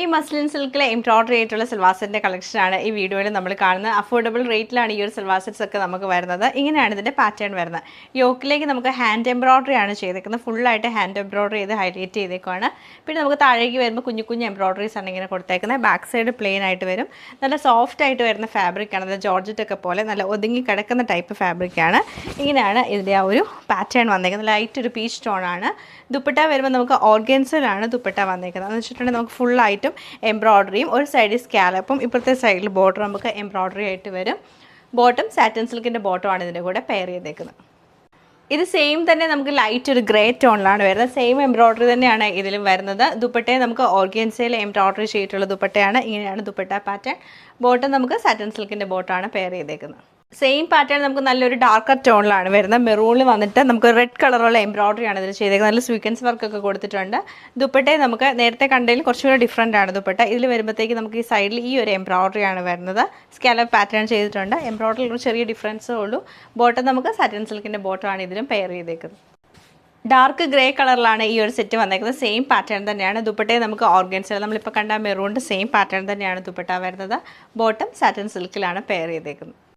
Semi muslin സിൽക്കിലെ embroidery ആയിട്ടുള്ള സിൽവാർ സെറ്റിൻ്റെ കളക്ഷനാണ് ഈ വീഡിയോയിൽ നമ്മൾ കാണുന്നത്. അഫോർഡബിൾ റേറ്റിലാണ് ഈ ഒരു സിൽവാർ സെറ്റ്സ് ഒക്കെ നമുക്ക് വരുന്നത്. ഇങ്ങനെയാണ് ഇതിൻ്റെ പാറ്റേൺ വരുന്നത്. യോക്കിലേക്ക് നമുക്ക് ഹാൻഡ് എംബ്രോയിഡറി ആണ് ചെയ്തേക്കുന്നത്. ഫുള്ളായിട്ട് ഹാൻഡ് എംബ്രോയിഡറി ചെയ്ത് ഹൈലൈറ്റ് ചെയ്തേക്കുവാണ്. പിന്നെ നമുക്ക് താഴേക്ക് വരുമ്പോൾ കുഞ്ഞു കുഞ്ഞു എംബ്രോയിഡറീസ് ആണ് ഇങ്ങനെ കൊടുത്തേക്കുന്നത്. ബാക്ക് സൈഡ് പ്ലെയിൻ ആയിട്ട് വരും. നല്ല സോഫ്റ്റ് ആയിട്ട് വരുന്ന ഫാബ്രിക്കാണ്. നല്ല ജോർജറ്റ് ഒക്കെ പോലെ നല്ല ഒതുങ്ങി കിടക്കുന്ന ടൈപ്പ് ഫാബ്രിക്കാണ്. ഇങ്ങനെയാണ് ഇതിൻ്റെ ആ ഒരു പാറ്റേൺ വന്നേക്കുന്നത്. ലൈറ്റ് ഒരു പീച്ച് ടോണാണ്. ദുപ്പട്ട വരുമ്പോൾ നമുക്ക് ഓർഗൻസിലാണ് ദുപ്പട്ട വന്നേക്കുന്നത്. എന്ന് വെച്ചിട്ടുണ്ടെങ്കിൽ നമുക്ക് ഫുള്ളായിട്ടും എംബ്രോയിഡറിയും ഒരു സൈഡിൽ സ്കാലപ്പും ഇപ്പോഴത്തെ സൈഡിൽ ബോർഡർ നമുക്ക് എംബ്രോയിഡറി ആയിട്ട് വരും. ബോട്ടം സാറ്റിൻ സിൽക്കിൻ്റെ ബോട്ടമാണ് ഇതിൻ്റെ കൂടെ പെയർ ചെയ്തേക്കുന്നത്. ഇത് സെയിം തന്നെ നമുക്ക് ലൈറ്റ് ഒരു ഗ്രേ ടോണിലാണ് വരുന്നത്. സെയിം എംബ്രോയിഡറി തന്നെയാണ് ഇതിലും വരുന്നത്. ദുപ്പട്ടയെ നമുക്ക് ഓർഗൻസയിൽ എംബ്രോയിഡറി ചെയ്തിട്ടുള്ള ദുപ്പട്ടയാണ്. ഇങ്ങനെയാണ് ദുപ്പട്ട പാറ്റേൺ. ബോട്ടം നമുക്ക് സാറ്റിൻ സിൽക്കിൻ്റെ ബോട്ടമാണ് പെയർ ചെയ്തേക്കുന്നത്. സെയിം പാറ്റേൺ നമുക്ക് നല്ലൊരു ഡാർക്കർ ടോണിലാണ് വരുന്നത്. മെറൂണിൽ വന്നിട്ട് നമുക്ക് റെഡ് കളറുള്ള എംബ്രോയിഡറി ആണ് ഇതിൽ ചെയ്തേക്കുന്നത്. നല്ല സ്വീക്വൻസ് വർക്കൊക്കെ കൊടുത്തിട്ടുണ്ട്. ദുപ്പട്ടയെ നമുക്ക് നേരത്തെ കണ്ടതിൽ കുറച്ചുകൂടി ഡിഫറൻ്റ് ആണ് ദുപ്പട്ട. ഇതിൽ വരുമ്പോഴത്തേക്ക് നമുക്ക് ഈ സൈഡിൽ ഈ ഒരു എംബ്രോയിഡറി ആണ് വരുന്നത്. സ്കാലപ്പ് പാറ്റേൺ ചെയ്തിട്ടുണ്ട്. എംബ്രോയിഡറിയിൽ ഒരു ചെറിയ ഡിഫറൻസേ ഉള്ളൂ. ബോട്ടം നമുക്ക് സാറ്റിൻ സിൽക്കിൻ്റെ ബോട്ടമാണ് ഇതിലും പെയർ ചെയ്തേക്കുന്നത്. ഡാർക്ക് ഗ്രേ കളറിലാണ് ഈ ഒരു സെറ്റ് വന്നേക്കുന്നത്. സെയിം പാറ്റേൺ തന്നെയാണ്. ദുപ്പട്ടയെ നമുക്ക് ഓർഗൻസിൽ നമ്മളിപ്പോൾ കണ്ട മെറൂണിൻ്റെ സെയിം പാറ്റേൺ തന്നെയാണ് ദുപ്പട്ട വരുന്നത്. ബോട്ടം സാറ്റിൻ സിൽക്കിലാണ് പെയർ ചെയ്തേക്കുന്നത്.